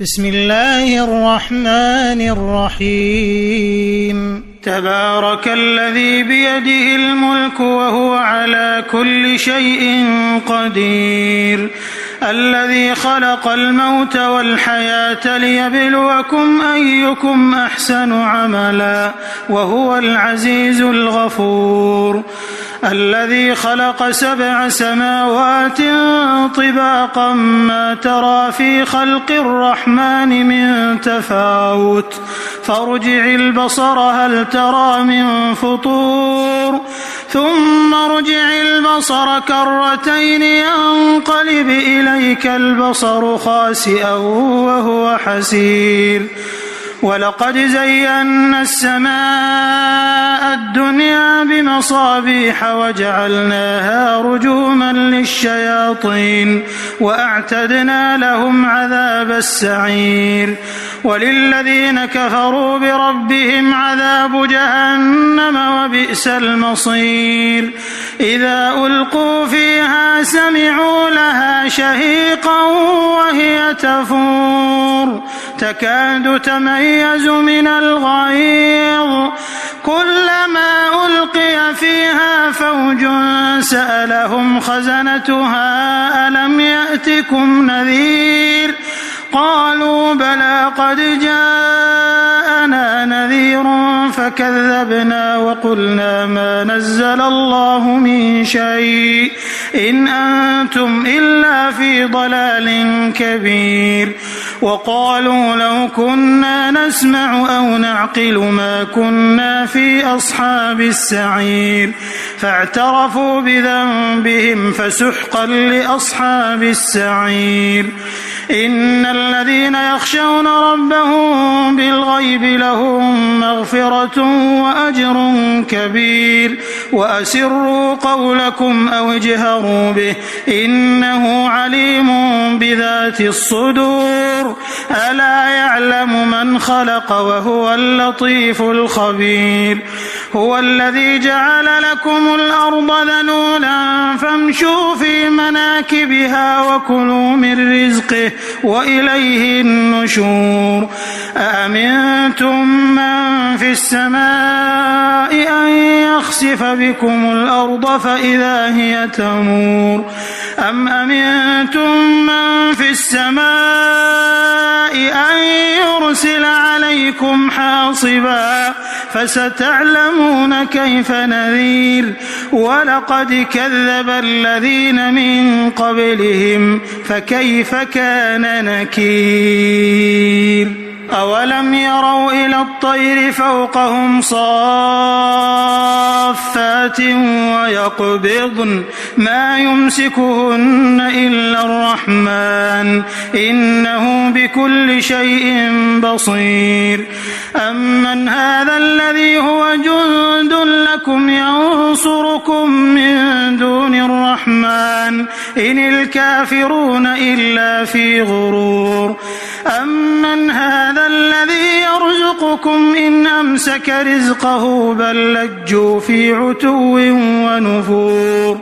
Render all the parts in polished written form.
بسم الله الرحمن الرحيم تبارك الذي بيده الملك وهو على كل شيء قدير الذي خلق الموت والحياة ليبلوكم أيكم أحسن عملا وهو العزيز الغفور الذي خلق 7 سماوات طباقا ما ترى في خلق الرحمن من تفاوت فارجع البصر هل ترى من فطور ثم ارجع البصر كرتين ينقلب إليك البصر خاسئا وهو حسير ولقد زينا السماء الدنيا بمصابيح وجعلناها رجوما للشياطين وأعتدنا لهم عذاب السعير وللذين كفروا بربهم عذاب جهنم وبئس المصير إذا ألقوا فيها سمعوا لها شهيقا وهي تفور تكاد تميز من الغيظ كلما ألقي فيها فوج سألهم خزنتها ألم يأتكم نذير قالوا بلى قد جاءنا نذير فكذبنا وقلنا ما نزل الله من شيء إن أنتم إلا في ضلال كبير وقالوا لو كنا نسمع أو نعقل ما كنا في أصحاب السعير فاعترفوا بذنبهم فسحقا لأصحاب السعير إن الذين يخشون ربهم بالغيب لهم مغفرة وأجر كبير وأسروا قولكم أو اجهروا به إنه عليم بذات الصدور ألا يعلم من خلق وهو اللطيف الخبير هو الذي جعل لكم الأرض ذلولا فامشوا في مناكبها وكلوا من رزقه وإليه النشور أأمنتم من في السماء أن يخسف بكم الأرض فإذا هي تمور أم أمنتم من في السماء أن يرسل عليكم حاصبا فستعلمون كيف نذير ولقد كذب الذين من قبلهم فكيف كان نكير أولم يروا إلى الطير فوقهم صافات ويقبضن ما يمسكهن إلا الرحمن إنه بكل شيء بصير أمن هذا الذي هو جند لكم ينصركم من دون الرحمن إن الكافرون إلا في غرور أمن هذا الذي يرزقكم إن أمسك رزقه بل لجوا في عتو ونفور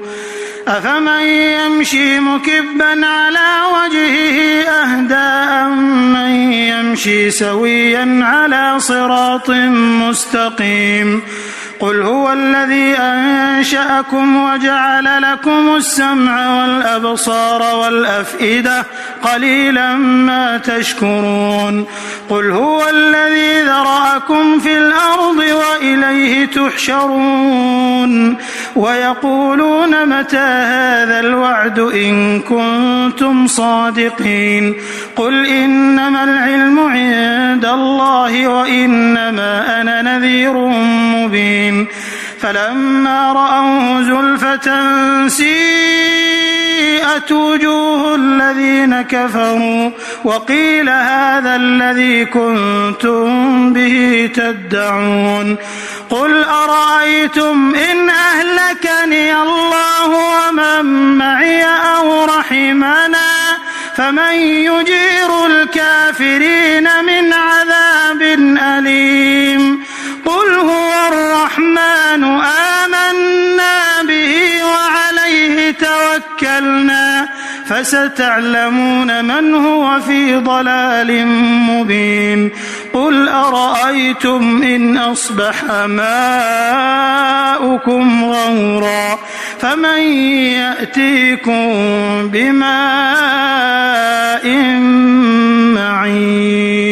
أفمن يمشي مكبا على وجهه أهدى أمن يمشي سويا على صراط مستقيم قل هو الذي أنشأكم وجعل لكم السمع والأبصار والأفئدة قليلا ما تشكرون قل هو الذي ذرأكم في الأرض وإليه تحشرون ويقولون متى هذا الوعد إن كنتم صادقين قل إنما العلم عند الله وإنما أنا نذير مبين فلما رأوه زلفة سيئت وجوه الذين كفروا وقيل هذا الذي كنتم به تدعون قل أرأيتم إن أهلكني الله ومن معي أو رحمنا فمن يجير الكافرين من عذاب أليم قل هو الرحمن آمنا به وعليه توكلنا فستعلمون من هو في ضلال مبين قل أرأيتم إن أصبح ماؤكم غورا فمن يأتيكم بماء معين